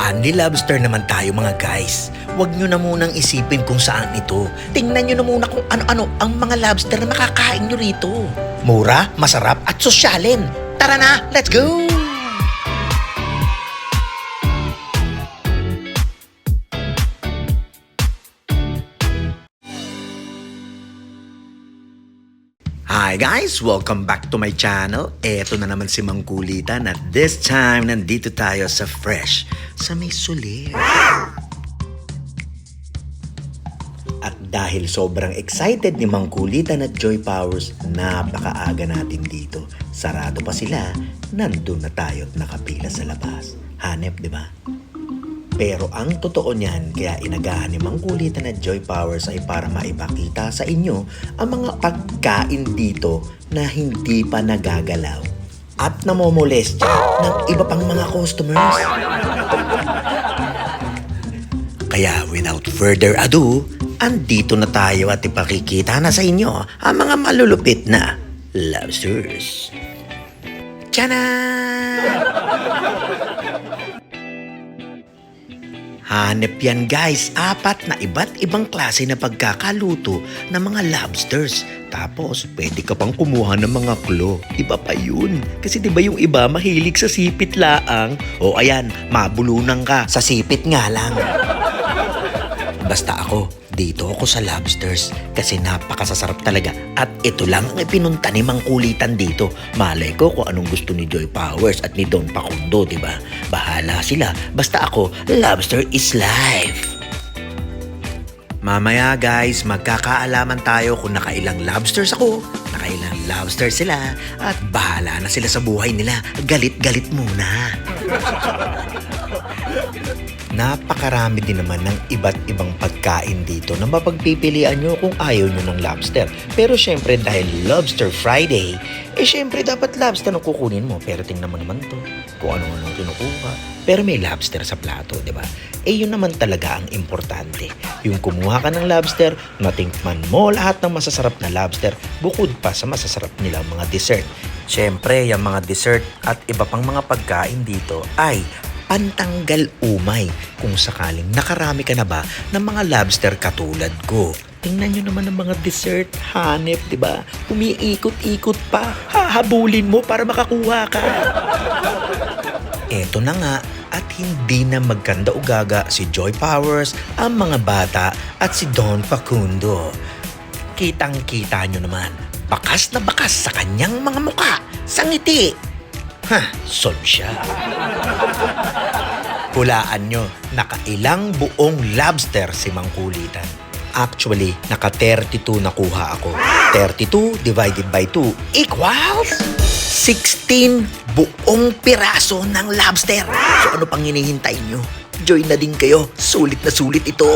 Only lobster naman tayo mga guys. Huwag nyo na munang isipin kung saan ito. Tingnan nyo na muna kung ano-ano ang mga lobster na makakain nyo rito. Mura, masarap at sosyalin. Tara na, let's go! Hi guys! Welcome back to my channel. Eto na naman si Mang Kulitan at this time nandito tayo sa Fresh, sa may Soler. At dahil sobrang excited ni Mang Kulitan at Joy Powers, napakaaga natin dito. Sarado pa sila, nandun na tayo at nakapila sa labas. Hanep, di ba? Pero ang totoo niyan, kaya inagahan ni Mang Kulitan at Joy Powers ay para maipakita sa inyo ang mga pagkain dito na hindi pa nagagalaw at namomolestya ng iba pang mga customers. Kaya without further ado, andito na tayo at ipakikita na sa inyo ang mga malulupit na lobsters. Tiyanan! Hanep yan guys, 4 na iba't ibang klase na pagkakaluto ng mga lobsters. Tapos, pwede ka pang kumuha ng mga claw. Iba pa yun. Kasi diba yung iba mahilig sa sipit laang? O ayan, mabulunan ka sa sipit nga lang. Basta ako, dito ako sa lobsters kasi napakasasarap talaga at ito lang ang ipinunta ni Mang Kulitan dito. Malay ko kung anong gusto ni Joy Powers at ni Don Pakundo, diba? Bahala sila, basta ako, lobster is life. Mamaya guys, magkakaalaman tayo kung nakailang lobsters ako, nakailang lobster sila at bahala na sila sa buhay nila. Galit-galit muna. Napakarami din naman ng iba't ibang pagkain dito na mapagpipilian nyo kung ayaw nyo ng lobster. Pero syempre dahil Lobster Friday, syempre dapat lobster ang kukunin mo. Pero tingnan mo naman to, kung ano-ano kinukuha. Pero may lobster sa plato, di ba? Yun naman talaga ang importante. Yung kumuha ka ng lobster, matingman mo lahat ng masasarap na lobster bukod pa sa masasarap nilang mga dessert. Syempre, yung mga dessert at iba pang mga pagkain dito ay pantanggal umay kung sakaling nakarami ka na ba ng mga lobster katulad ko. Tingnan nyo naman ang mga dessert, hanep, di ba? Umiikot-ikot pa, hahabulin mo para makakuha ka. Eto na nga, at hindi na magkanda o gaga si Joy Powers, ang mga bata at si Don Facundo. Kitang-kita nyo naman, bakas na bakas sa kanyang mga muka, sa ngiti. Solve siya. Hulaan nyo, nakailang buong lobster si Mang Kulitan. Actually, naka 32 nakuha ako. 32 divided by 2 equals 16 buong piraso ng lobster. So ano pang hinihintay nyo? Join na din kayo. Sulit na sulit ito.